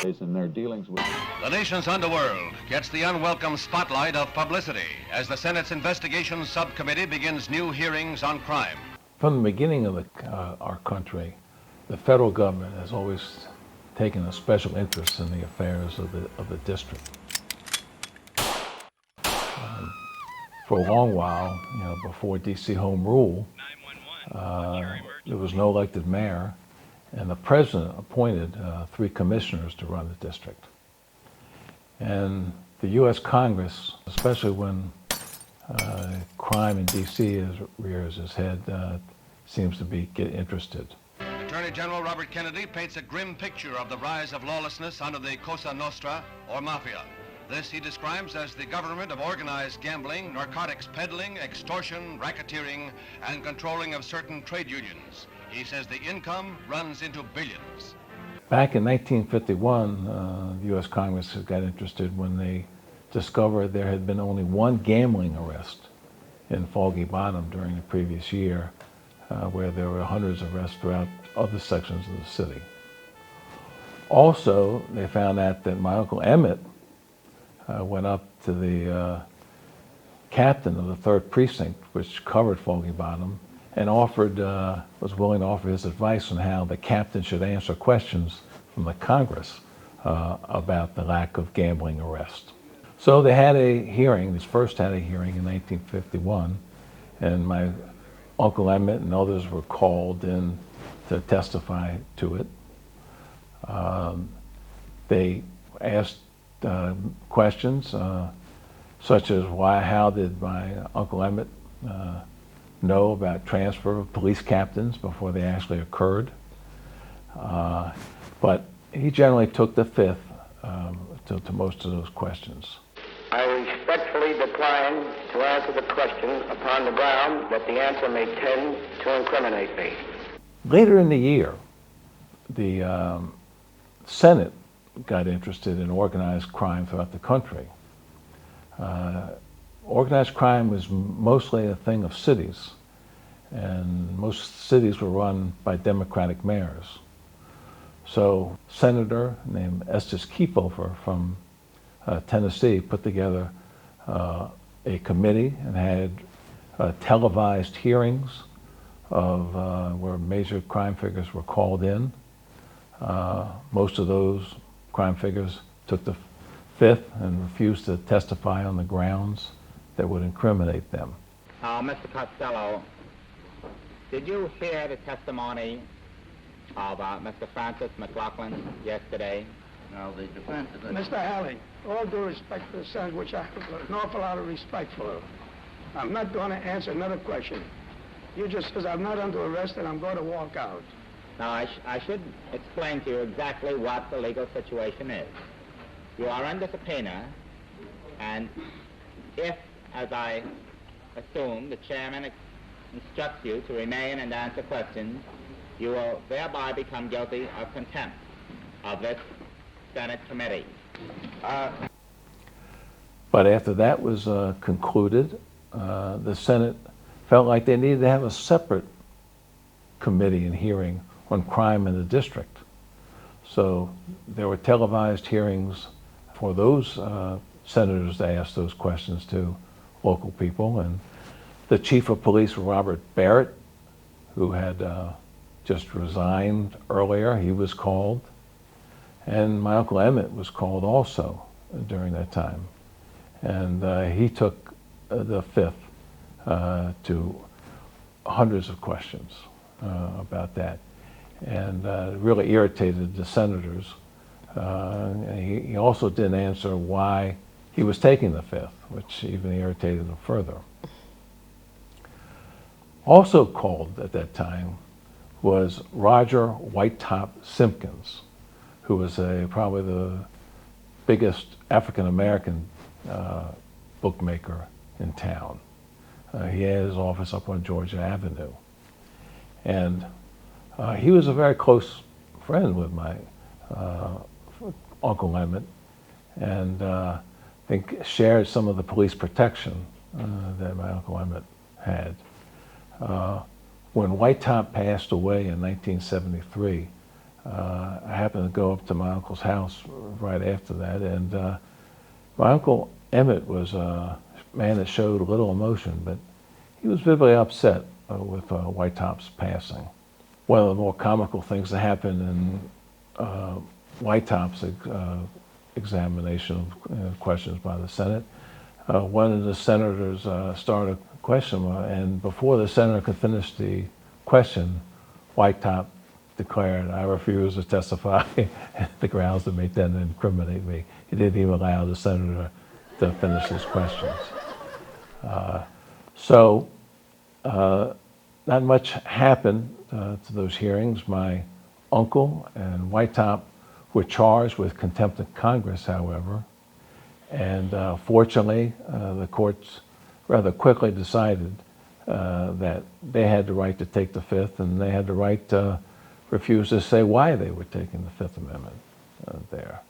in their dealings with. The nation's underworld gets the unwelcome spotlight of publicity as the Senate's investigation subcommittee begins new hearings on crime. From the beginning of our country, the federal government has always taken a special interest in the affairs of the district. For a long while, before D.C. Home Rule, there was no elected mayor, and the president appointed 3 commissioners to run the district. And the U.S. Congress, especially when crime in D.C. rears its head, seems to get interested. Attorney General Robert Kennedy paints a grim picture of the rise of lawlessness under the Cosa Nostra, or mafia. This he describes as the government of organized gambling, narcotics peddling, extortion, racketeering, and controlling of certain trade unions. He says the income runs into billions. Back in 1951, the U.S. Congress got interested when they discovered there had been only 1 gambling arrest in Foggy Bottom during the previous year, where there were hundreds of arrests throughout other sections of the city. Also, they found out that my Uncle Emmett went up to the captain of the 3rd Precinct, which covered Foggy Bottom, and was willing to offer his advice on how the captain should answer questions from the Congress about the lack of gambling arrest. So they had a hearing. They first had a hearing in 1951, and my Uncle Emmett and others were called in to testify to it. They asked questions such as how did my Uncle Emmett know about transfer of police captains before they actually occurred. But he generally took the fifth to most of those questions. I respectfully decline to answer the question upon the ground that the answer may tend to incriminate me. Later in the year, the Senate got interested in organized crime throughout the country. Organized crime was mostly a thing of cities, and most cities were run by Democratic mayors. So a senator named Estes Kefauver from Tennessee put together a committee and had televised hearings of where major crime figures were called in. Most of those crime figures took the fifth and refused to testify on the grounds that would incriminate them. Mr. Costello, did you hear the testimony of Mr. Francis McLaughlin yesterday? No, the defense is... Mr. Halley, all due respect to the Senate, which I have an awful lot of respect for, I'm not going to answer another question. You just said I'm not under arrest and I'm going to walk out. Now, I should explain to you exactly what the legal situation is. You are under subpoena, and if, as I assume, the chairman instructs you to remain and answer questions, you will thereby become guilty of contempt of this Senate committee. But after that was concluded, the Senate felt like they needed to have a separate committee and hearing on crime in the district. So there were televised hearings for those senators to ask those questions to local people. And the chief of police, Robert Barrett, who had just resigned earlier, he was called. And my Uncle Emmett was called also during that time. And he took the fifth to hundreds of questions about that. And really irritated the senators. And he also didn't answer why he was taking the fifth, which even irritated them further. Also called at that time was Roger Whitetop Simpkins, who was probably the biggest African-American bookmaker in town. He had his office up on Georgia Avenue. And he was a very close friend with my Uncle Emmett, and I think shared some of the police protection that my Uncle Emmett had. When Whitetop passed away in 1973, I happened to go up to my uncle's house right after that, and my uncle Emmett was a man that showed little emotion, but he was vividly upset with Whitetop's passing. One of the more comical things that happened in Whitetop's examination of questions by the Senate, one of the senators started a question, and before the senator could finish the question, Whitetop declared, "I refuse to testify on the grounds that may then incriminate me." He didn't even allow the senator to finish his questions. Not much happened to those hearings. My uncle and Whitetop were charged with contempt of Congress, however, and fortunately, the courts rather quickly decided that they had the right to take the Fifth, and they had the right to refuse to say why they were taking the Fifth Amendment there.